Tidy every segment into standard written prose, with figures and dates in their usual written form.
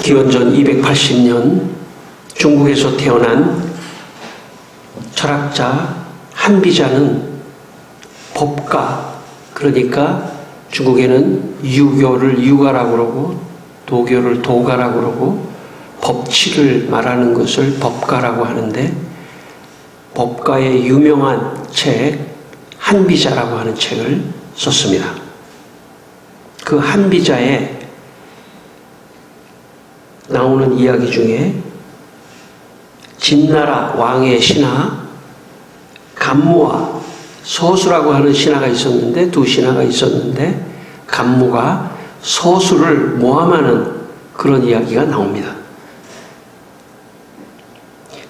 기원전 280년 중국에서 태어난 철학자 한비자는 법가, 그러니까 중국에는 유교를 유가라고 그러고 도교를 도가라고 그러고 법치를 말하는 것을 법가라고 하는데, 법가의 유명한 책 한비자라고 하는 책을 썼습니다. 그 한비자에 나오는 이야기 중에 진나라 왕의 신하 간무와 소수라고 하는 신하가 있었는데, 두 신하가 있었는데 간무가 소수를 모함하는 그런 이야기가 나옵니다.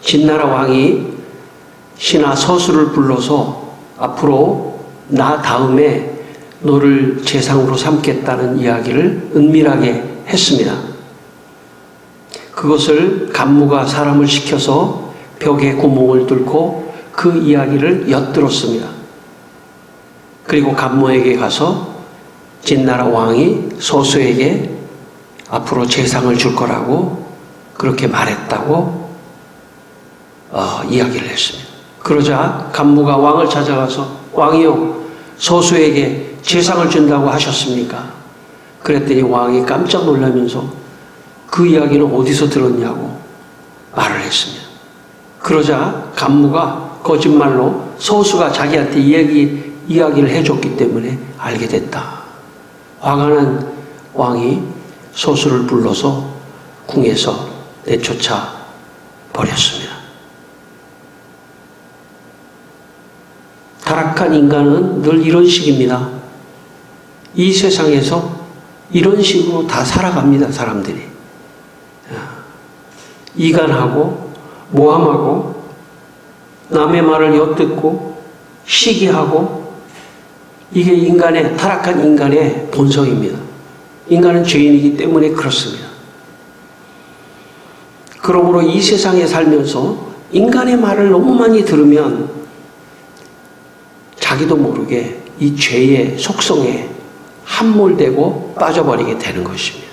진나라 왕이 신하 소수를 불러서 앞으로 나 다음에 너를 제상으로 삼겠다는 이야기를 은밀하게 했습니다. 그것을 간무가 사람을 시켜서 벽에 구멍을 뚫고 그 이야기를 엿들었습니다. 그리고 간무에게 가서 진나라 왕이 소수에게 앞으로 제상을 줄 거라고 그렇게 말했다고 이야기를 했습니다. 그러자 간무가 왕을 찾아가서 왕이요, 소수에게 제상을 준다고 하셨습니까? 그랬더니 왕이 깜짝 놀라면서 그 이야기는 어디서 들었냐고 말을 했습니다. 그러자 간무가 거짓말로 소수가 자기한테 이야기를 해줬기 때문에 알게 됐다. 화가 난 왕이 소수를 불러서 궁에서 내쫓아 버렸습니다. 타락한 인간은 늘 이런 식입니다. 이 세상에서 이런 식으로 다 살아갑니다, 사람들이. 이간하고 모함하고 남의 말을 엿듣고 시기하고, 이게 타락한 인간의 본성입니다. 인간은 죄인이기 때문에 그렇습니다. 그러므로 이 세상에 살면서 인간의 말을 너무 많이 들으면 자기도 모르게 이 죄의 속성에 함몰되고 빠져버리게 되는 것입니다.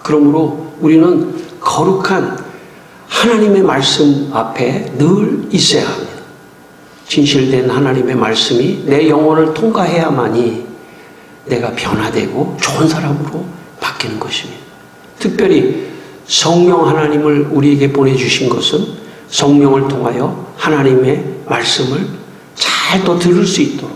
그러므로 우리는 거룩한 하나님의 말씀 앞에 늘 있어야 합니다. 진실된 하나님의 말씀이 내 영혼을 통과해야만이 내가 변화되고 좋은 사람으로 바뀌는 것입니다. 특별히 성령 하나님을 우리에게 보내주신 것은 성령을 통하여 하나님의 말씀을 잘 또 들을 수 있도록.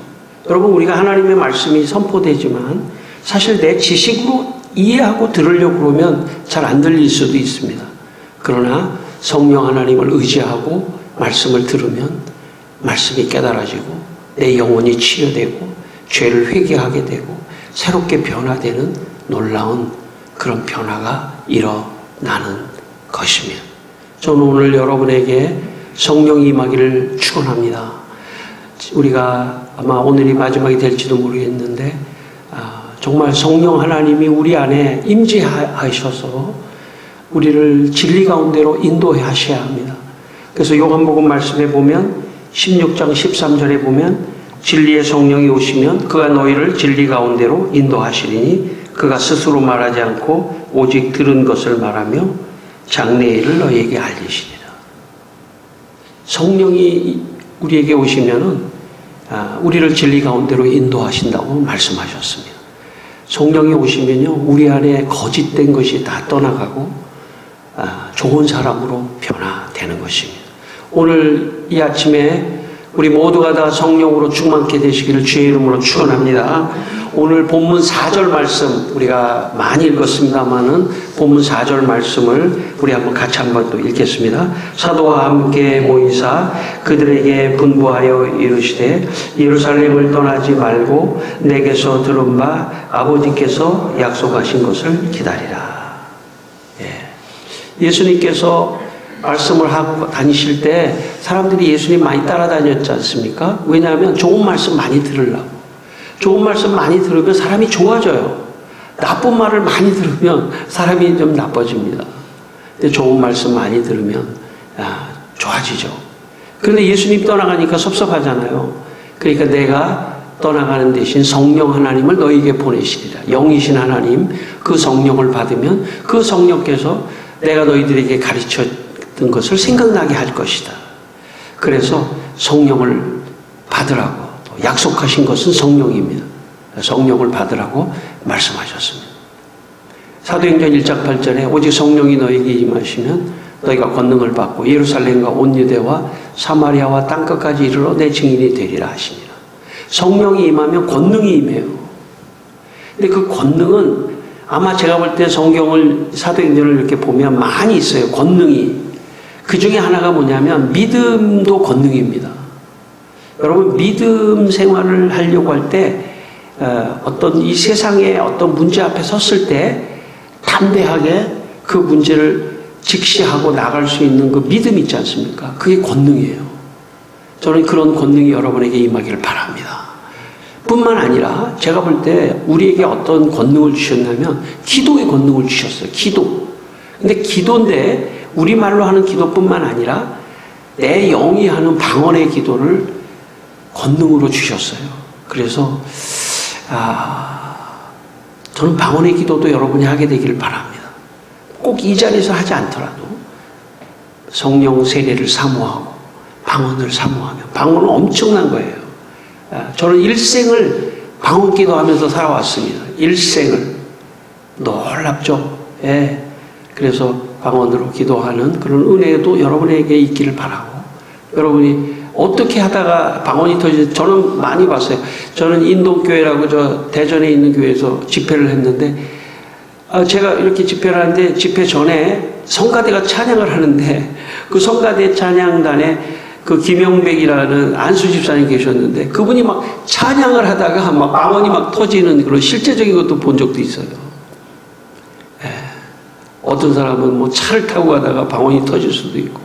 여러분, 우리가 하나님의 말씀이 선포되지만 사실 내 지식으로 이해하고 들으려고 그러면 잘 안 들릴 수도 있습니다. 그러나 성령 하나님을 의지하고 말씀을 들으면 말씀이 깨달아지고 내 영혼이 치유되고 죄를 회개하게 되고 새롭게 변화되는 놀라운 그런 변화가 일어나는 것입니다. 저는 오늘 여러분에게 성령이 임하기를 축원합니다. 우리가 아마 오늘이 마지막이 될지도 모르겠는데 정말 성령 하나님이 우리 안에 임재하셔서 우리를 진리 가운데로 인도하셔야 합니다. 그래서 요한복음 말씀에 보면 16장 13절에 보면 진리의 성령이 오시면 그가 너희를 진리 가운데로 인도하시리니 그가 스스로 말하지 않고 오직 들은 것을 말하며 장래의 일을 너희에게 알리시리라. 성령이 우리에게 오시면은 우리를 진리 가운데로 인도하신다고 말씀하셨습니다. 성령이 오시면요, 우리 안에 거짓된 것이 다 떠나가고 좋은 사람으로 변화되는 것입니다. 오늘 이 아침에 우리 모두가 다 성령으로 충만케 되시기를 주의 이름으로 축원합니다. 오늘 본문 4절 말씀 우리가 많이 읽었습니다만은 본문 4절 말씀을 우리 같이 한번 또 읽겠습니다. 사도와 함께 모이사 그들에게 분부하여 이르시되 예루살렘을 떠나지 말고 내게서 들은 바 아버지께서 약속하신 것을 기다리라. 예수님께서 말씀을 하고 다니실 때 사람들이 예수님 많이 따라다녔지 않습니까? 왜냐하면 좋은 말씀 많이 들으려고. 좋은 말씀 많이 들으면 사람이 좋아져요. 나쁜 말을 많이 들으면 사람이 좀 나빠집니다. 근데 좋은 말씀 많이 들으면 좋아지죠. 그런데 예수님 떠나가니까 섭섭하잖아요. 그러니까 내가 떠나가는 대신 성령 하나님을 너희에게 보내시리라. 영이신 하나님, 그 성령을 받으면 그 성령께서 내가 너희들에게 가르쳤던 것을 생각나게 할 것이다. 그래서 성령을 받으라고, 약속하신 것은 성령입니다. 성령을 받으라고 말씀하셨습니다. 사도행전 1장 8절에 오직 성령이 너에게 임하시면 너희가 권능을 받고 예루살렘과 온 유대와 사마리아와 땅끝까지 이르러 내 증인이 되리라 하시니라. 성령이 임하면 권능이 임해요. 근데 그 권능은 아마 제가 볼 때 성경을, 사도행전을 이렇게 보면 많이 있어요. 권능이. 그 중에 하나가 뭐냐면 믿음도 권능입니다. 여러분, 믿음 생활을 하려고 할 때 어떤 이 세상의 어떤 문제 앞에 섰을 때 담대하게 그 문제를 직시하고 나갈 수 있는 그 믿음 있지 않습니까? 그게 권능이에요. 저는 그런 권능이 여러분에게 임하기를 바랍니다. 뿐만 아니라 제가 볼 때 우리에게 어떤 권능을 주셨냐면 기도의 권능을 주셨어요. 기도. 근데 기도인데 우리말로 하는 기도뿐만 아니라 내 영이 하는 방언의 기도를 권능으로 주셨어요. 그래서 저는 방언의 기도도 여러분이 하게 되기를 바랍니다. 꼭 이 자리에서 하지 않더라도 성령 세례를 사모하고 방언을 사모하며, 방언은 엄청난 거예요. 저는 일생을 방언 기도하면서 살아왔습니다. 일생을. 놀랍죠? 예. 그래서 방언으로 기도하는 그런 은혜도 여러분에게 있기를 바라고, 여러분이 어떻게 하다가 방언이 터지지, 저는 많이 봤어요. 저는 인도교회라고 저 대전에 있는 교회에서 집회를 했는데, 제가 이렇게 집회를 하는데 집회 전에 성가대가 찬양을 하는데 그 성가대 찬양단에 그 김영백이라는 안수 집사님 계셨는데 그분이 막 찬양을 하다가 막 방언이 막 터지는 그런 실제적인 것도 본 적도 있어요. 예. 어떤 사람은 뭐 차를 타고 가다가 방언이 터질 수도 있고,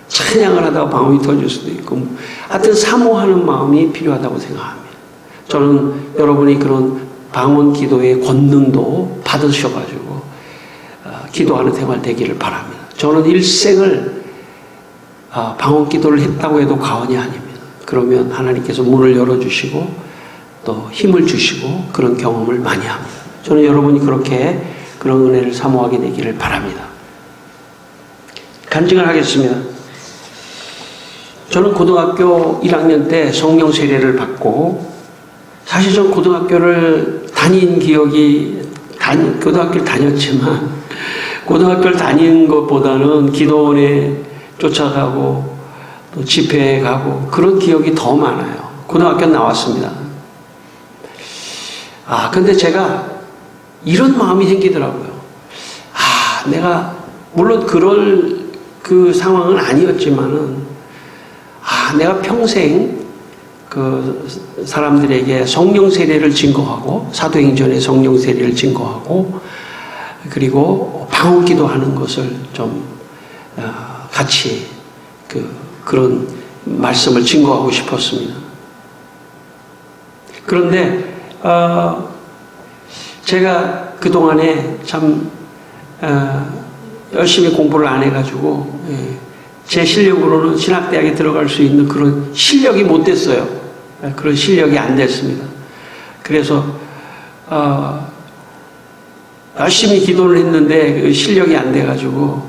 찬양을 하다가 방언이 터질 수도 있고, 하여튼 사모하는 마음이 필요하다고 생각합니다. 저는 여러분이 그런 방언 기도의 권능도 받으셔가지고 기도하는 생활 되기를 바랍니다. 저는 일생을 방언 기도를 했다고 해도 과언이 아닙니다. 그러면 하나님께서 문을 열어주시고 또 힘을 주시고 그런 경험을 많이 합니다. 저는 여러분이 그렇게 그런 은혜를 사모하게 되기를 바랍니다. 간증을 하겠습니다. 저는 고등학교 1학년 때 성령 세례를 받고, 사실 전 고등학교를 다닌 기억이, 고등학교를 다녔지만 고등학교를 다닌 것보다는 기도원에 쫓아가고 또 집회에 가고 그런 기억이 더 많아요. 고등학교 나왔습니다. 근데 제가 이런 마음이 생기더라고요. 내가 물론 그럴 그 상황은 아니었지만은 내가 평생 그 사람들에게 성령 세례를 증거하고, 사도행전의 성령 세례를 증거하고, 그리고 방언 기도하는 것을 좀 같이 그런 말씀을 증거하고 싶었습니다. 그런데 제가 그동안에 참 열심히 공부를 안 해가지고 제 실력으로는 신학대학에 들어갈 수 있는 그런 실력이 못 됐어요. 그런 실력이 안 됐습니다. 그래서 열심히 기도를 했는데 그 실력이 안 돼가지고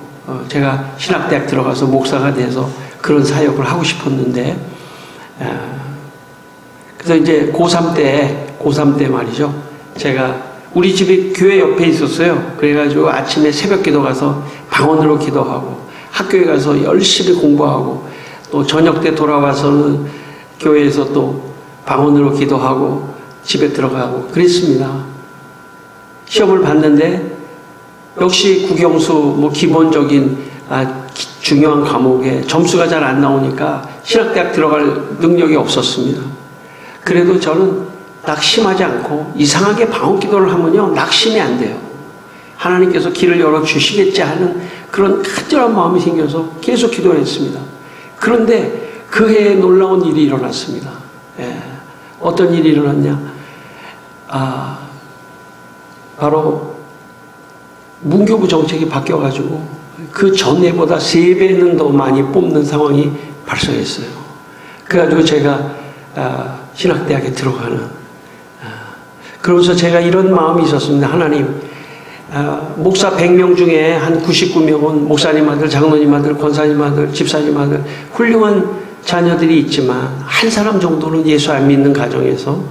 제가 신학대학 들어가서 목사가 돼서 그런 사역을 하고 싶었는데, 그래서 이제 고3 때 말이죠. 제가 우리 집이 교회 옆에 있었어요. 그래가지고 아침에 새벽 기도 가서 방언으로 기도하고, 학교에 가서 열심히 공부하고, 또 저녁 때 돌아와서는 교회에서 또 방언으로 기도하고 집에 들어가고 그랬습니다. 시험을 봤는데 역시 국영수 뭐 기본적인 중요한 과목에 점수가 잘 안 나오니까 신학대학 들어갈 능력이 없었습니다. 그래도 저는 낙심하지 않고, 이상하게 방언 기도를 하면요 낙심이 안 돼요. 하나님께서 길을 열어주시겠지 하는 그런 간절한 마음이 생겨서 계속 기도를 했습니다. 그런데 그 해에 놀라운 일이 일어났습니다. 어떤 일이 일어났냐? 바로 문교부 정책이 바뀌어가지고 그 전에보다 3배는 더 많이 뽑는 상황이 발생했어요. 그래가지고 제가 신학대학에 들어가는, 그러면서 제가 이런 마음이 있었습니다. 하나님, 목사 100명 중에 한 99명은 목사님 아들, 장로님 아들, 권사님 아들, 집사님 아들 훌륭한 자녀들이 있지만 한 사람 정도는 예수 안 믿는 가정에서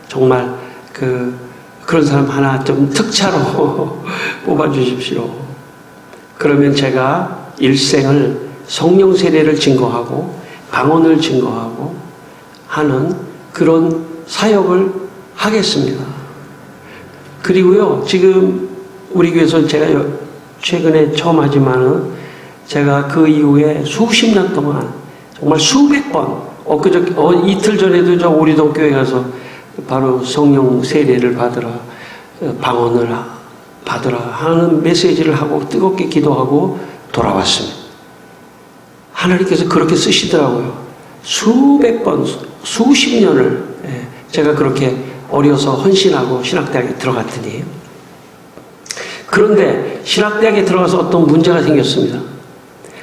정말 그런 사람 하나 좀 특차로 뽑아주십시오. 그러면 제가 일생을 성령 세례를 증거하고 방언을 증거하고 하는 그런 사역을 하겠습니다. 그리고요, 지금 우리 교회에서 제가 최근에 처음 하지만은 제가 그 이후에 수십 년 동안 정말 수백 번, 이틀 전에도 저 오리동 교회 가서 바로 성령 세례를 받으라, 방언을 받으라 하는 메시지를 하고 뜨겁게 기도하고 돌아왔습니다. 하나님께서 그렇게 쓰시더라고요. 수백 번, 수십 년을 제가 그렇게 어려서 헌신하고 신학대학에 들어갔더니, 그런데 신학대학에 들어가서 어떤 문제가 생겼습니다.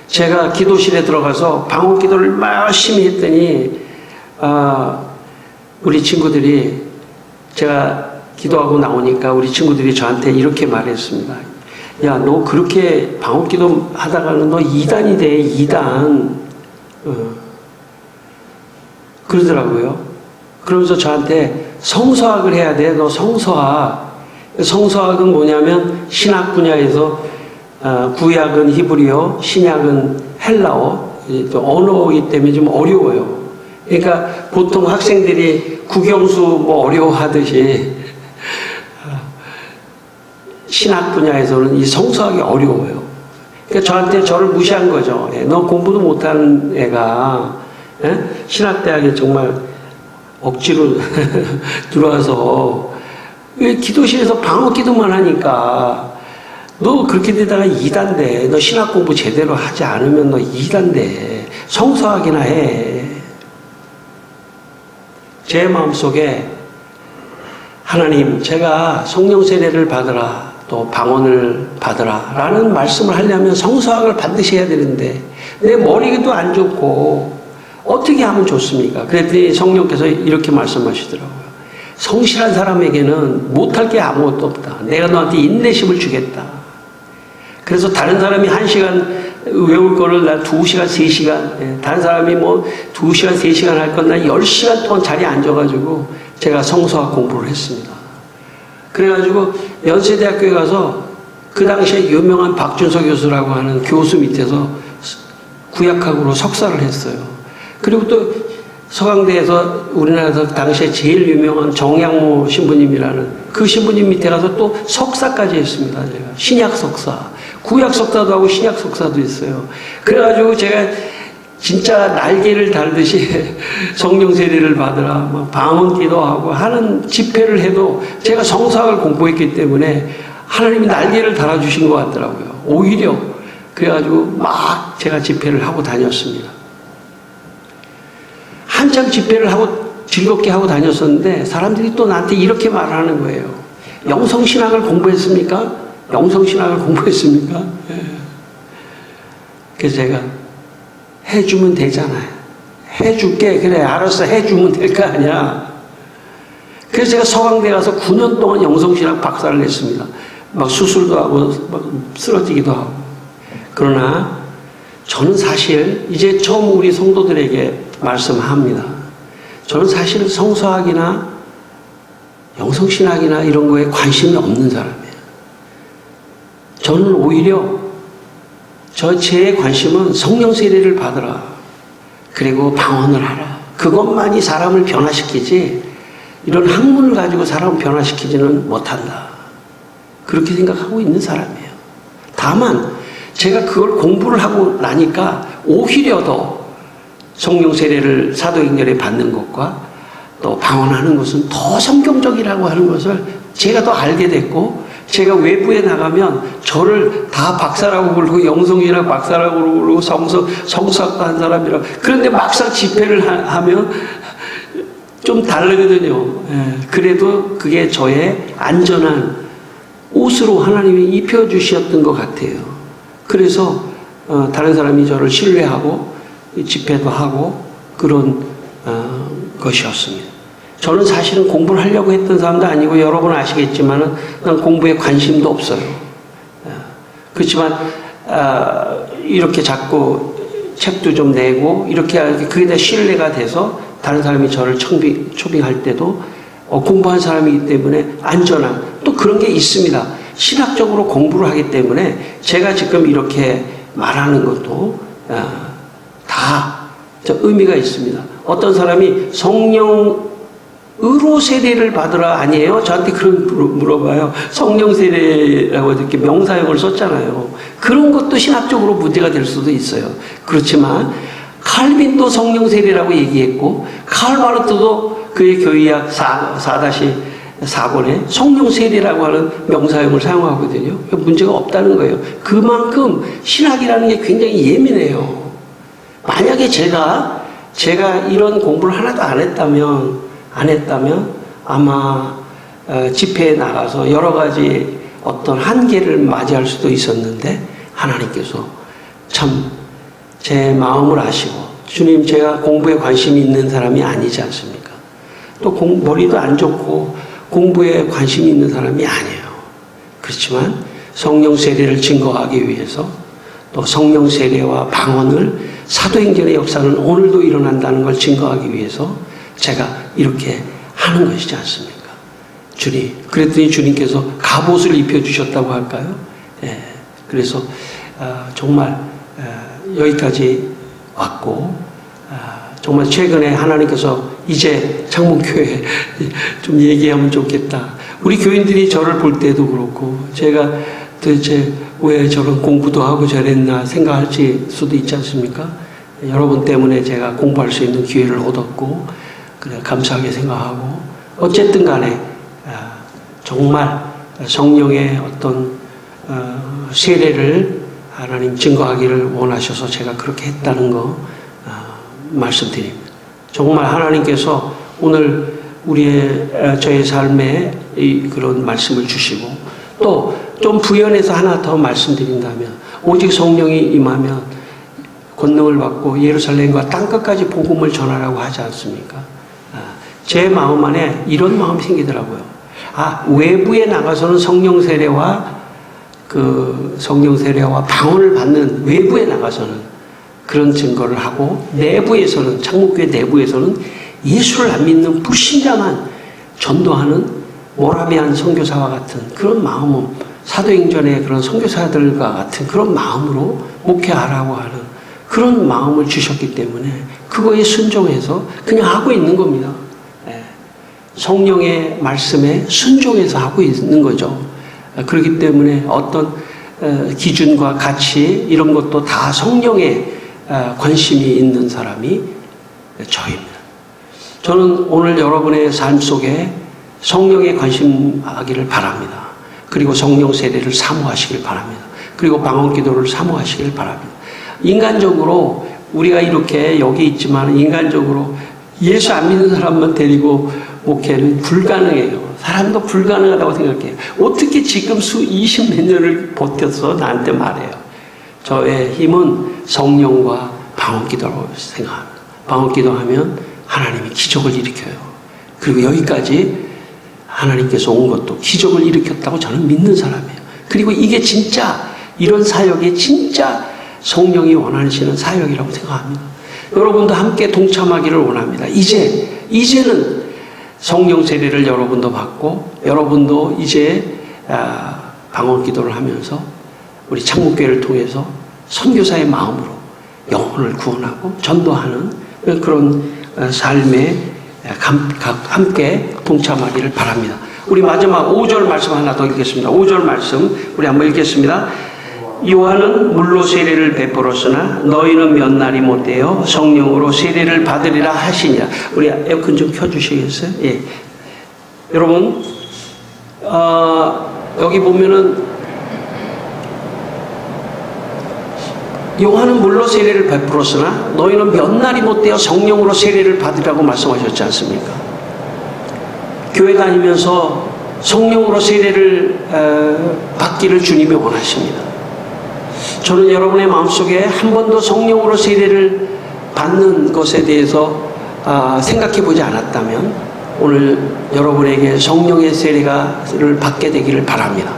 제가 기도실에 들어가서 방언 기도를 열심히 했더니 우리 친구들이, 제가 기도하고 나오니까 우리 친구들이 저한테 이렇게 말했습니다. 야, 너 그렇게 방언 기도 하다가는 너 이단이 돼, 이단. 그러더라고요. 그러면서 저한테 성서학을 해야 돼, 너 성서학. 성서학은 뭐냐면 신학 분야에서 구약은 히브리어, 신약은 헬라어, 언어이기 때문에 좀 어려워요. 그러니까 보통 학생들이 국영수 뭐 어려워하듯이 신학 분야에서는 이 성서학이 어려워요. 그러니까 저한테 저를 무시한 거죠. 너 공부도 못하는 애가 신학대학에 정말 억지로 들어와서 기도실에서 방언 기도만 하니까 너 그렇게 되다가 이단돼. 너 신학 공부 제대로 하지 않으면 너 이단돼. 성서학이나 해. 제 마음속에 하나님, 제가 성령 세례를 받으라, 또 방언을 받으라 라는 말씀을 하려면 성서학을 반드시 해야 되는데 내 머리도 안 좋고 어떻게 하면 좋습니까? 그랬더니 성령께서 이렇게 말씀하시더라고요. 성실한 사람에게는 못할 게 아무것도 없다. 내가 너한테 인내심을 주겠다. 그래서 다른 사람이 1시간 외울 거를 나 2시간, 3시간, 다른 사람이 뭐 2시간, 3시간 할 건 나 10시간 동안 자리에 앉아가지고 제가 성서학 공부를 했습니다. 그래가지고 연세대학교에 가서 그 당시에 유명한 박준서 교수라고 하는 교수 밑에서 구약학으로 석사를 했어요. 그리고 또 서강대에서 우리나라에서 당시에 제일 유명한 정양모 신부님이라는 그 신부님 밑에 가서 또 석사까지 했습니다. 제가 신약 석사, 구약 석사도 하고 신약 석사도 했어요. 그래가지고 제가 진짜 날개를 달듯이 성령 세례를 받으라, 뭐 방언 기도하고 하는 집회를 해도 제가 성서학을 공부했기 때문에 하나님이 날개를 달아주신 것 같더라고요. 오히려 그래가지고 막 제가 집회를 하고 다녔습니다. 한참 집회를 하고 즐겁게 하고 다녔었는데 사람들이 또 나한테 이렇게 말하는 거예요. 영성신학을 공부했습니까? 영성신학을 공부했습니까? 그래서 제가 해주면 되잖아요. 해줄게. 그래, 알았어. 해주면 될 거 아니야. 그래서 제가 서강대 가서 9년 동안 영성신학 박사를 했습니다. 막 수술도 하고 막 쓰러지기도 하고. 그러나 저는 사실 이제 처음 우리 성도들에게 말씀합니다. 저는 사실 성서학이나 영성신학이나 이런 거에 관심이 없는 사람이에요. 저는 오히려 제 관심은 성령 세례를 받으라. 그리고 방언을 하라. 그것만이 사람을 변화시키지 이런 학문을 가지고 사람을 변화시키지는 못한다. 그렇게 생각하고 있는 사람이에요. 다만 제가 그걸 공부를 하고 나니까 오히려 더 성령 세례를 사도행전에 받는 것과 또 방언하는 것은 더 성경적이라고 하는 것을 제가 더 알게 됐고, 제가 외부에 나가면 저를 다 박사라고 부르고 영성이라고 박사라고 부르고 성수학도 한 사람이라고. 그런데 막상 집회를 하면 좀 다르거든요. 그래도 그게 저의 안전한 옷으로 하나님이 입혀주셨던 것 같아요. 그래서 다른 사람이 저를 신뢰하고 집회도 하고 그런 것이었습니다. 저는 사실은 공부를 하려고 했던 사람도 아니고 여러분 아시겠지만은 난 공부에 관심도 없어요. 그렇지만 이렇게 자꾸 책도 좀 내고 이렇게 그게 다 신뢰가 돼서 다른 사람이 저를 초빙할 때도 공부한 사람이기 때문에 안전한 또 그런 게 있습니다. 신학적으로 공부를 하기 때문에 제가 지금 이렇게 말하는 것도 다 의미가 있습니다. 어떤 사람이 성령으로 세례를 받으라 아니에요? 저한테 그런 물어봐요. 성령 세례라고 이렇게 명사형을 썼잖아요. 그런 것도 신학적으로 문제가 될 수도 있어요. 그렇지만 칼빈도 성령 세례라고 얘기했고 칼 마르트도 그의 교의학 4-4권에 성령 세례라고 하는 명사형을 사용하거든요. 문제가 없다는 거예요. 그만큼 신학이라는 게 굉장히 예민해요. 만약에 제가 이런 공부를 하나도 안 했다면 아마 집회에 나가서 여러 가지 어떤 한계를 맞이할 수도 있었는데 하나님께서 참 제 마음을 아시고 주님 제가 공부에 관심이 있는 사람이 아니지 않습니까? 또 머리도 안 좋고 공부에 관심이 있는 사람이 아니에요. 그렇지만 성령 세례를 증거하기 위해서 또 성령 세례와 방언을 사도행전의 역사는 오늘도 일어난다는 걸 증거하기 위해서 제가 이렇게 하는 것이지 않습니까? 주님, 그랬더니 주님께서 갑옷을 입혀주셨다고 할까요? 예, 그래서 정말 여기까지 왔고 정말 최근에 하나님께서 이제 창문교회 좀 얘기하면 좋겠다. 우리 교인들이 저를 볼 때도 그렇고 제가 도대체 왜 저런 공부도 하고 저랬나 생각할 수도 있지 않습니까? 여러분 때문에 제가 공부할 수 있는 기회를 얻었고 그래 감사하게 생각하고 어쨌든 간에 정말 성령의 어떤 세례를 하나님 증거하기를 원하셔서 제가 그렇게 했다는 거 말씀드립니다. 정말 하나님께서 오늘 저의 삶에 그런 말씀을 주시고 또 좀 부연해서 하나 더 말씀드린다면 오직 성령이 임하면 권능을 받고 예루살렘과 땅끝까지 복음을 전하라고 하지 않습니까? 제 마음 안에 이런 마음이 생기더라고요. 외부에 나가서는 성령 세례와 방언을 받는 외부에 나가서는 그런 증거를 하고 내부에서는 창목교회 내부에서는 예수를 안 믿는 불신자만 전도하는 모라비안 선교사와 같은 그런 마음은 사도행전의 그런 선교사들과 같은 그런 마음으로 목회하라고 하는 그런 마음을 주셨기 때문에 그거에 순종해서 그냥 하고 있는 겁니다. 성령의 말씀에 순종해서 하고 있는 거죠. 그렇기 때문에 어떤 기준과 가치 이런 것도 다 성령에 관심이 있는 사람이 저입니다. 저는 오늘 여러분의 삶 속에 성령에 관심하기를 바랍니다. 그리고 성령 세례를 사모하시길 바랍니다. 그리고 방언 기도를 사모하시길 바랍니다. 인간적으로 우리가 이렇게 여기 있지만 인간적으로 예수 안 믿는 사람만 데리고 목회는 불가능해요. 사람도 불가능하다고 생각해요. 어떻게 지금 20몇 년을 버텨서 나한테 말해요. 저의 힘은 성령과 방언 기도라고 생각합니다. 방언 기도하면 하나님이 기적을 일으켜요. 그리고 여기까지 하나님께서 온 것도 기적을 일으켰다고 저는 믿는 사람이에요. 그리고 이게 진짜 이런 사역이 진짜 성령이 원하시는 사역이라고 생각합니다. 여러분도 함께 동참하기를 원합니다. 이제는 성령 세례를 여러분도 받고 여러분도 이제 방언 기도를 하면서 우리 창목교회를 통해서 선교사의 마음으로 영혼을 구원하고 전도하는 그런 삶에 함께 동참하기를 바랍니다. 우리 마지막 5절 말씀 하나 더 읽겠습니다. 5절 말씀 우리 한번 읽겠습니다. 요한은 물로 세례를 베풀었으나 너희는 몇 날이 못되어 성령으로 세례를 받으리라 하시니라. 우리 에어컨 좀 켜주시겠어요? 예. 여러분 여기 보면은 요한은 물로 세례를 베풀었으나 너희는 몇 날이 못되어 성령으로 세례를 받으라고 말씀하셨지 않습니까? 교회 다니면서 성령으로 세례를 받기를 주님이 원하십니다. 저는 여러분의 마음속에 한 번도 성령으로 세례를 받는 것에 대해서 생각해 보지 않았다면 오늘 여러분에게 성령의 세례를 받게 되기를 바랍니다.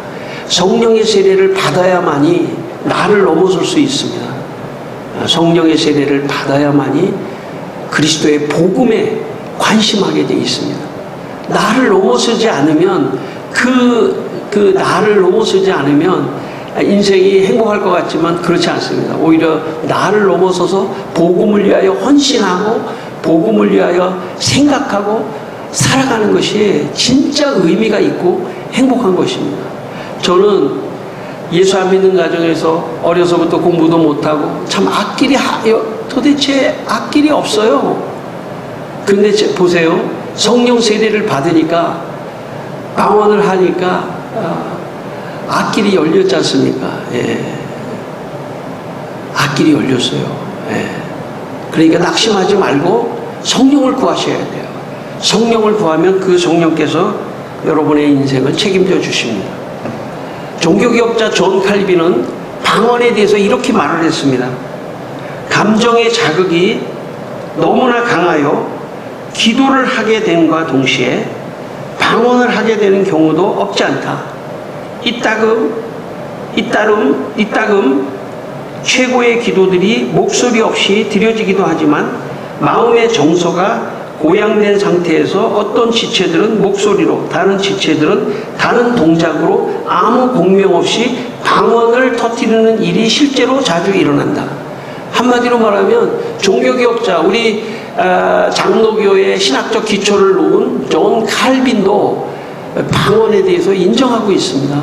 성령의 세례를 받아야만이 나를 넘어설 수 있습니다. 성령의 세례를 받아야만이 그리스도의 복음에 관심하게 되어 있습니다. 나를 넘어서지 않으면 나를 넘어서지 않으면 인생이 행복할 것 같지만 그렇지 않습니다. 오히려 나를 넘어서서 복음을 위하여 헌신하고 복음을 위하여 생각하고 살아가는 것이 진짜 의미가 있고 행복한 것입니다. 저는 예수 안 믿는 가정에서 어려서부터 공부도 못하고 참 도대체 앞길이 없어요. 근데 보세요. 성령 세례를 받으니까 방언을 하니까 앞길이 열렸지 않습니까? 예. 앞길이 열렸어요. 예. 그러니까 낙심하지 말고 성령을 구하셔야 돼요. 성령을 구하면 그 성령께서 여러분의 인생을 책임져 주십니다. 종교개혁자 존 칼빈은 방언에 대해서 이렇게 말을 했습니다. 감정의 자극이 너무나 강하여 기도를 하게 됨과 동시에 방언을 하게 되는 경우도 없지 않다. 이따금 최고의 기도들이 목소리 없이 드려지기도 하지만 마음의 정서가 고양된 상태에서 어떤 지체들은 목소리로, 다른 지체들은 다른 동작으로 아무 공명 없이 방언을 터뜨리는 일이 실제로 자주 일어난다. 한마디로 말하면 종교개혁자, 우리 장로교의 신학적 기초를 놓은 존 칼빈도 방언에 대해서 인정하고 있습니다.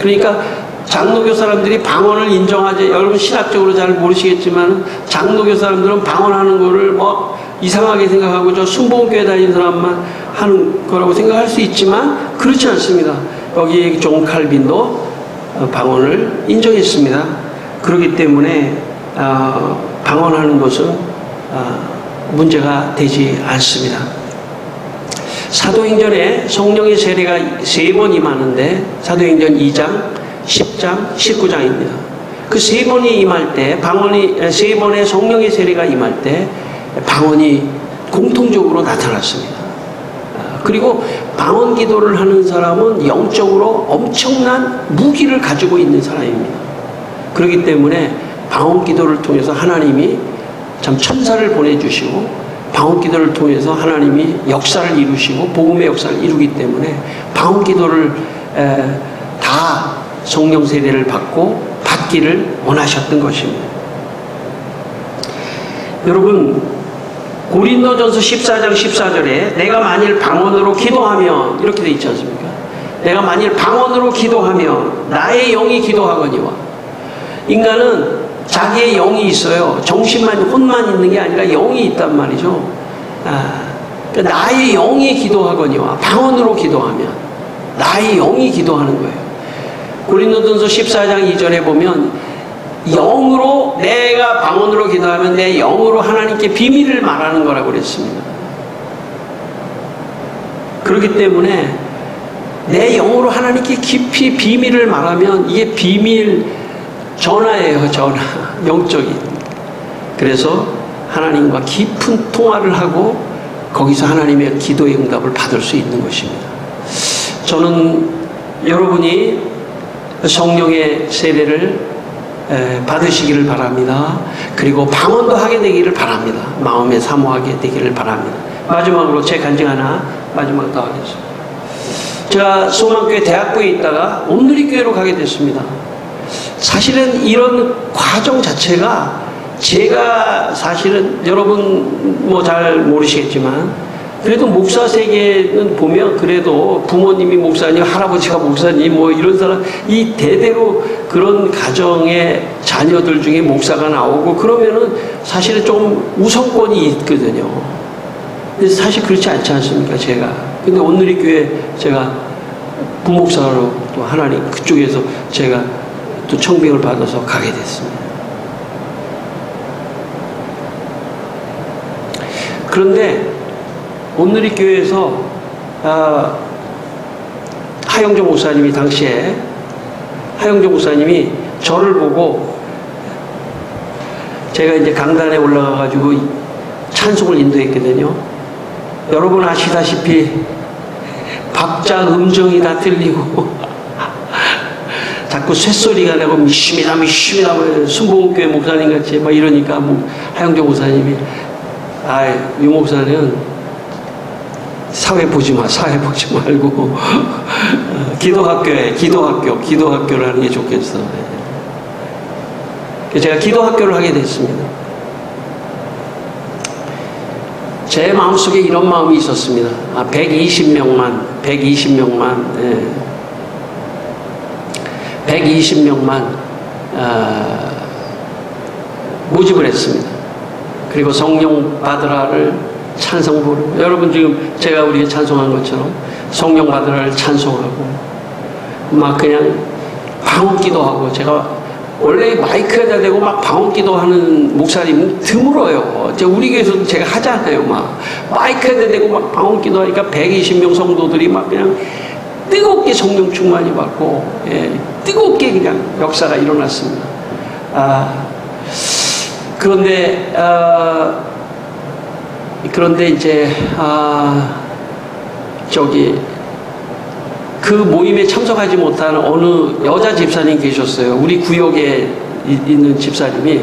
그러니까 장로교 사람들이 방언을 인정하지, 여러분 신학적으로 잘 모르시겠지만 장로교 사람들은 방언하는 거를 뭐 이상하게 생각하고 저 순복음교회 다니는 사람만 하는 거라고 생각할 수 있지만 그렇지 않습니다. 여기 존 칼빈도 방언을 인정했습니다. 그렇기 때문에 방언하는 것은 문제가 되지 않습니다. 사도행전에 성령의 세례가 3번 임하는데 사도행전 2장, 10장, 19장입니다. 그 3번이 임할 때 방언이 3번의 성령의 세례가 임할 때 방언이 공통적으로 나타났습니다. 그리고 방언 기도를 하는 사람은 영적으로 엄청난 무기를 가지고 있는 사람입니다. 그렇기 때문에 방언 기도를 통해서 하나님이 참 천사를 보내주시고 방언 기도를 통해서 하나님이 역사를 이루시고 복음의 역사를 이루기 때문에 방언 기도를 다 성령 세례를 받기를 원하셨던 것입니다. 여러분 고린도전서 14장 14절에 내가 만일 방언으로 기도하면 이렇게 돼 있지 않습니까? 내가 만일 방언으로 기도하면 나의 영이 기도하거니와. 인간은 자기의 영이 있어요. 정신만 혼만 있는 게 아니라 영이 있단 말이죠. 그러니까 나의 영이 기도하거니와 방언으로 기도하면 나의 영이 기도하는 거예요. 고린도전서 14장 2절에 보면 영으로 내가 방언으로 기도하면 내 영으로 하나님께 비밀을 말하는 거라고 그랬습니다. 그렇기 때문에 내 영으로 하나님께 깊이 비밀을 말하면 이게 비밀 전화예요. 전화. 영적인. 그래서 하나님과 깊은 통화를 하고 거기서 하나님의 기도의 응답을 받을 수 있는 것입니다. 저는 여러분이 성령의 세례를 받으시기를 바랍니다. 그리고 방언도 하게 되기를 바랍니다. 마음에 사모하게 되기를 바랍니다. 마지막으로 제 간증 하나 마지막 더 하겠습니다. 제가 소망교회 대학부에 있다가 온누리교회로 가게 됐습니다. 사실은 이런 과정 자체가 제가 사실은 여러분 뭐 잘 모르시겠지만 그래도 목사 세계는 보면 그래도 부모님이 목사님, 할아버지가 목사님 뭐 이런 사람 이 대대로 그런 가정의 자녀들 중에 목사가 나오고 그러면은 사실은 좀 우선권이 있거든요. 근데 사실 그렇지 않지 않습니까, 제가. 근데 온누리교회 제가 부목사로 또 하나님 그쪽에서 제가 또 청빙을 받아서 가게 됐습니다. 그런데 온누리교회에서 하영조 목사님이 당시에 하영조 목사님이 저를 보고 제가 이제 강단에 올라가가지고 찬송을 인도했거든요. 여러분 아시다시피 박자 음정이 다 들리고 자꾸 쇳소리가 나고 미심이다 순복음교회 목사님 같이 막 이러니까 뭐 하영조 목사님이 유 목사는 사회 보지 말고 기도학교를 하는 게 좋겠어. 제가 기도학교를 하게 됐습니다. 제 마음속에 이런 마음이 있었습니다. 120명만 120명만 모집을 했습니다. 그리고 성령 받으라를 찬송 부르고, 여러분 지금 제가 우리가 찬송한 것처럼 성령 받으라를 찬송하고 막 그냥 방언기도하고, 제가 원래 마이크에다 대고 막 방언기도하는 목사님은 드물어요. 우리 교회에서도 제가 하잖아요. 막 마이크에다 대고 막 방언기도하니까 120명 성도들이 막 그냥 뜨겁게 성령 충만이 받고, 뜨겁게 그냥 역사가 일어났습니다. 그런데 이제 그 모임에 참석하지 못한 어느 여자 집사님 계셨어요. 우리 구역에 있는 집사님이,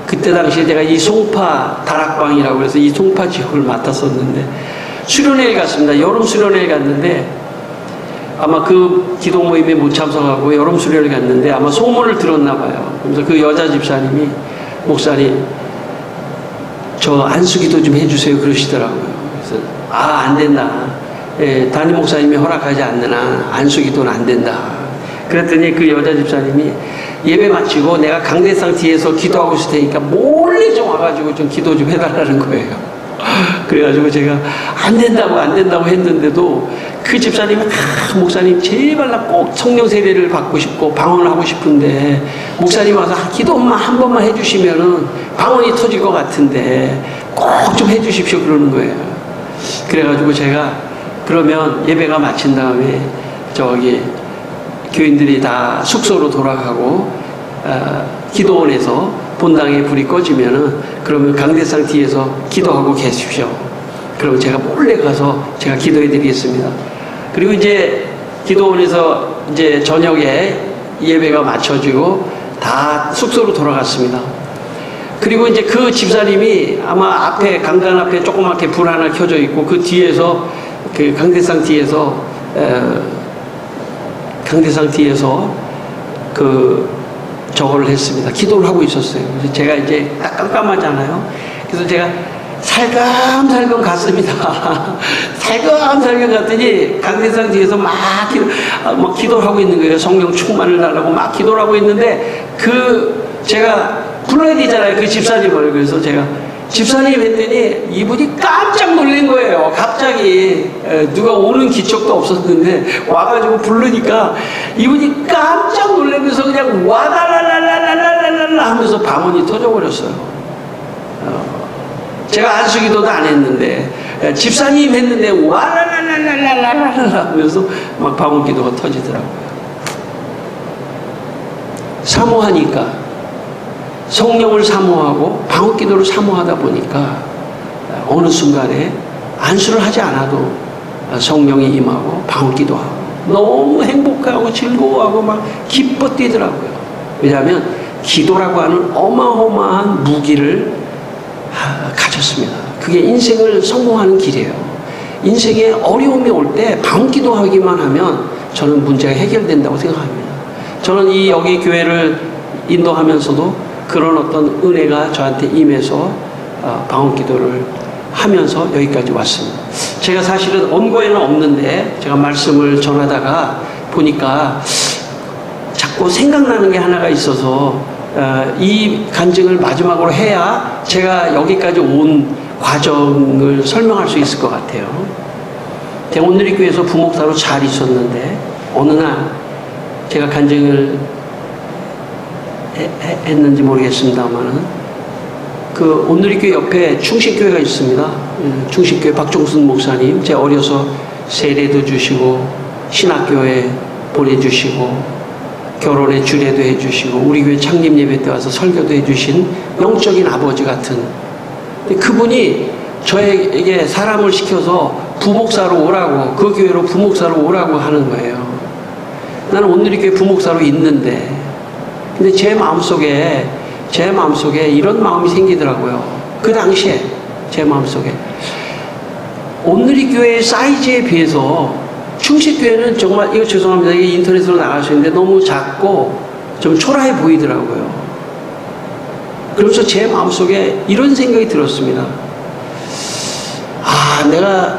그때 당시에 제가 이송파 다락방이라고 해서 이송파 지역을 맡았었는데 수련회를 갔습니다. 여름 수련회를 갔는데, 아마 그 기도 모임에 못 참석하고 여름 수련회를 갔는데 아마 소문을 들었나 봐요. 그래서 그 여자 집사님이, 목사님 저 안수기도 좀 해주세요 그러시더라고요. 그래서 안 된다. 담임 목사님이 허락하지 않는 한 안수기도는 안 된다. 그랬더니 그 여자 집사님이 예배 마치고 내가 강대상 뒤에서 기도하고 있을 테니까 몰래 좀 와가지고 좀 기도 좀 해달라는 거예요. 그래가지고 제가 안 된다고 했는데도 그 집사님이 목사님 제발 나 꼭 성령 세례를 받고 싶고 방언을 하고 싶은데 목사님 와서 기도만 한 번만 해주시면은 방언이 터질 것 같은데 꼭 좀 해주십시오 그러는 거예요. 그래가지고 제가 그러면 예배가 마친 다음에 교인들이 다 숙소로 돌아가고 기도원에서 본당에 불이 꺼지면은 그러면 강대상 뒤에서 기도하고 계십시오. 그럼 제가 몰래 가서 제가 기도해 드리겠습니다. 그리고 이제 기도원에서 이제 저녁에 예배가 마쳐지고 다 숙소로 돌아갔습니다. 그리고 이제 그 집사님이 아마 앞에 강단 앞에 조그맣게 불 하나 켜져 있고 그 뒤에서 그 강대상 뒤에서 그 저거를 했습니다. 기도를 하고 있었어요. 그래서 제가 이제 딱 깜깜하잖아요. 그래서 제가 살금살금 갔습니다. 살금살금 갔더니 강대상 뒤에서 막 기도를 하고 있는 거예요. 성령 충만을 달라고 막 기도를 하고 있는데 제가 불러야 되잖아요. 그 집사님을. 그래서 제가 집사님 했더니 이분이 깜짝 놀란 거예요. 갑자기 누가 오는 기척도 없었는데 와가지고 부르니까 이분이 깜짝 놀라면서 그냥 와달랄랄랄랄랄랄라 하면서 방언이 터져버렸어요. 제가 안수기도도 안 했는데 집사님 했는데 와랄랄랄랄랄랄라 하면서 막 방언기도가 터지더라고요. 사모하니까, 성령을 사모하고 방언기도를 사모하다 보니까 어느 순간에 안수를 하지 않아도 성령이 임하고 방언기도하고 너무 행복하고 즐거워하고 막 기뻐 뛰더라고요. 왜냐하면 기도라고 하는 어마어마한 무기를 가졌습니다. 그게 인생을 성공하는 길이에요. 인생에 어려움이 올 때 방언기도하기만 하면 저는 문제가 해결된다고 생각합니다. 저는 여기 교회를 인도하면서도 그런 어떤 은혜가 저한테 임해서 방언기도를 하면서 여기까지 왔습니다. 제가 사실은 언고에는 없는데 제가 말씀을 전하다가 보니까 자꾸 생각나는 게 하나가 있어서 이 간증을 마지막으로 해야 제가 여기까지 온 과정을 설명할 수 있을 것 같아요. 제가 온누리교회에서 부목사로 잘 있었는데 어느 날 제가 간증을 했는지 모르겠습니다만은 그 온누리교회 옆에 충신교회가 있습니다. 충신교회 박종순 목사님, 제가 어려서 세례도 주시고 신학교에 보내주시고 결혼에 주례도 해주시고 우리 교회 창립 예배 때 와서 설교도 해주신 영적인 아버지 같은, 그분이 저에게 사람을 시켜서 부목사로 오라고, 그 교회로 부목사로 오라고 하는 거예요. 나는 온누리교회 부목사로 있는데, 근데 제 마음속에 이런 마음이 생기더라고요. 그 당시에 제 마음속에 온누리교회의 사이즈에 비해서 충식교회는 정말, 이거 죄송합니다, 이게 인터넷으로 나갈 수 있는데 너무 작고 좀 초라해 보이더라고요. 그래서 제 마음속에 이런 생각이 들었습니다. 내가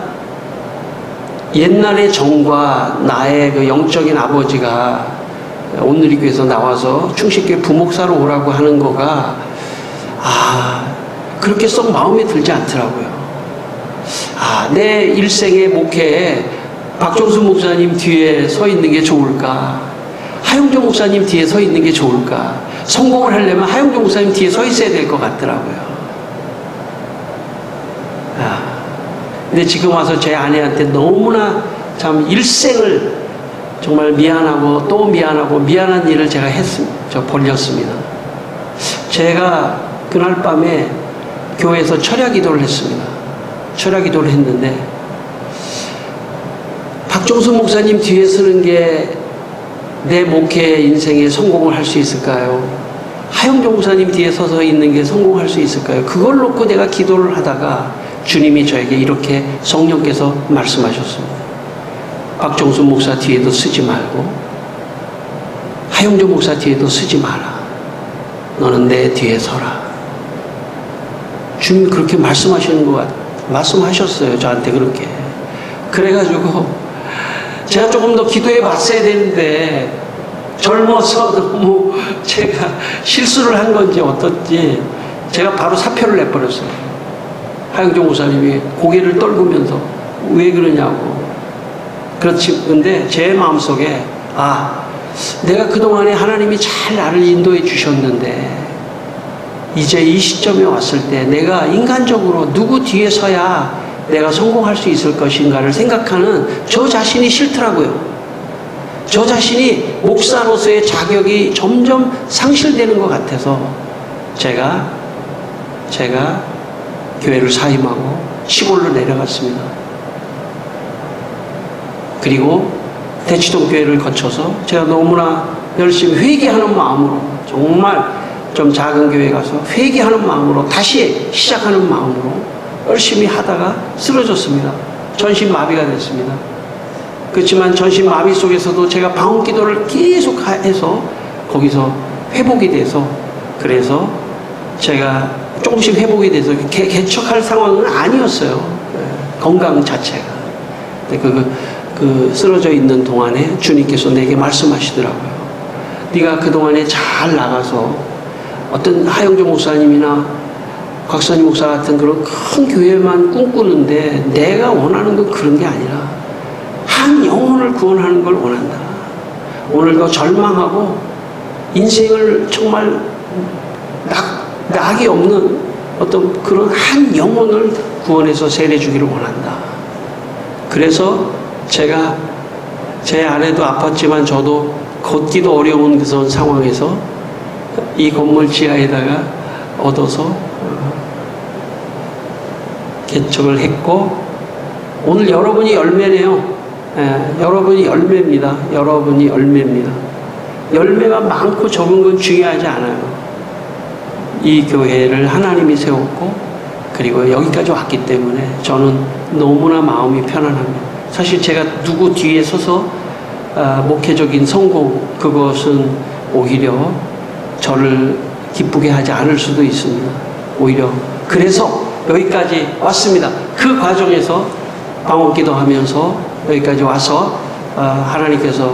옛날의 정과 나의 그 영적인 아버지가 온누리교회에서 나와서 충식교회 부목사로 오라고 하는 거가 그렇게 썩 마음에 들지 않더라고요. 내 일생의 목회에 박종수 목사님 뒤에 서 있는 게 좋을까? 하용조 목사님 뒤에 서 있는 게 좋을까? 성공을 하려면 하용조 목사님 뒤에 서 있어야 될 것 같더라고요. 근데 지금 와서 제 아내한테 너무나 참 일생을 정말 미안하고 또 미안하고 미안한 일을 제가 벌렸습니다. 제가 그날 밤에 교회에서 철야 기도를 했습니다. 철야 기도를 했는데, 박종수 목사님 뒤에 서는 게 내 목회 인생에 성공을 할 수 있을까요? 하영조 목사님 뒤에 서서 있는 게 성공할 수 있을까요? 그걸 놓고 내가 기도를 하다가 주님이 저에게 이렇게 성령께서 말씀하셨습니다. 박종수 목사 뒤에도 쓰지 말고 하영조 목사 뒤에도 쓰지 마라. 너는 내 뒤에 서라. 주님이 그렇게 말씀하셨어요. 저한테 그렇게. 그래가지고 제가 조금 더 기도해 봤어야 되는데, 젊어서 너무 제가 실수를 한 건지 어떻지, 제가 바로 사표를 내버렸어요. 하영종 목사님이 고개를 떨구면서 왜 그러냐고. 그렇지. 근데 제 마음속에 내가 그동안에 하나님이 잘 나를 인도해 주셨는데, 이제 이 시점에 왔을 때 내가 인간적으로 누구 뒤에 서야 내가 성공할 수 있을 것인가를 생각하는 저 자신이 싫더라고요. 저 자신이 목사로서의 자격이 점점 상실되는 것 같아서 제가 교회를 사임하고 시골로 내려갔습니다. 그리고 대치동 교회를 거쳐서 제가 너무나 열심히 회개하는 마음으로, 정말 좀 작은 교회 가서 회개하는 마음으로, 다시 시작하는 마음으로 열심히 하다가 쓰러졌습니다. 전신마비가 됐습니다. 그렇지만 전신마비 속에서도 제가 방언기도를 계속 해서 거기서 회복이 돼서, 그래서 제가 조금씩 회복이 돼서 개척할 상황은 아니었어요. 건강 자체가. 그 쓰러져 있는 동안에 주님께서 내게 말씀하시더라고요. 네가 그동안에 잘 나가서 어떤 하영조 목사님이나 곽선희 목사 같은 그런 큰 교회만 꿈꾸는데, 내가 원하는 건 그런 게 아니라 한 영혼을 구원하는 걸 원한다. 오늘도 절망하고 인생을 정말 낙이 없는 어떤 그런 한 영혼을 구원해서 세례 주기를 원한다. 그래서 제가, 제 아내도 아팠지만 저도 걷기도 어려운 그런 상황에서 이 건물 지하에다가 얻어서 개척을 했고, 오늘 여러분이 열매네요. 여러분이 열매입니다. 여러분이 열매입니다. 열매가 많고 적은 건 중요하지 않아요. 이 교회를 하나님이 세웠고, 그리고 여기까지 왔기 때문에 저는 너무나 마음이 편안합니다. 사실 제가 누구 뒤에 서서 목회적인 성공, 그것은 오히려 저를 기쁘게 하지 않을 수도 있습니다. 오히려 그래서 여기까지 왔습니다. 그 과정에서 방언기도 하면서 여기까지 와서 하나님께서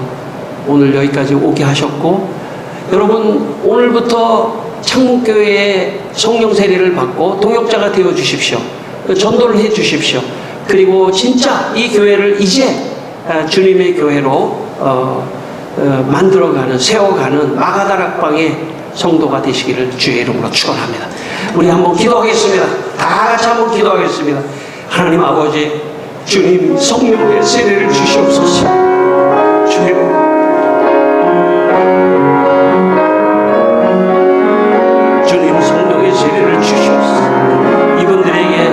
오늘 여기까지 오게 하셨고, 여러분 오늘부터 창문교회의 성령 세례를 받고 동역자가 되어 주십시오. 전도를 해 주십시오. 그리고 진짜 이 교회를 이제 주님의 교회로 만들어가는, 세워가는 마가다락방의 성도가 되시기를 주의 이름으로 축원합니다. 우리 한번 기도하겠습니다. 다 같이 한번 기도하겠습니다. 하나님 아버지, 주님 성령의 세례를 주시옵소서. 주님, 주님 성령의 세례를 주시옵소서. 이분들에게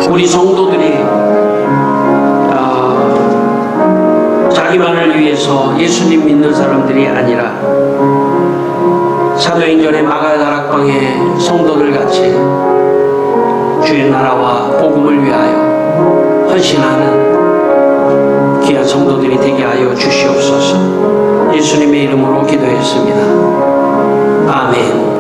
우리 성도들이 자기만을 위해서 예수님 믿는 사람들이 아니라 사도행전의 마가다락방의 성도들 같이 주의 나라와 복음을 위하여 헌신하는 귀한 성도들이 되게 하여 주시옵소서. 예수님의 이름으로 기도했습니다. 아멘.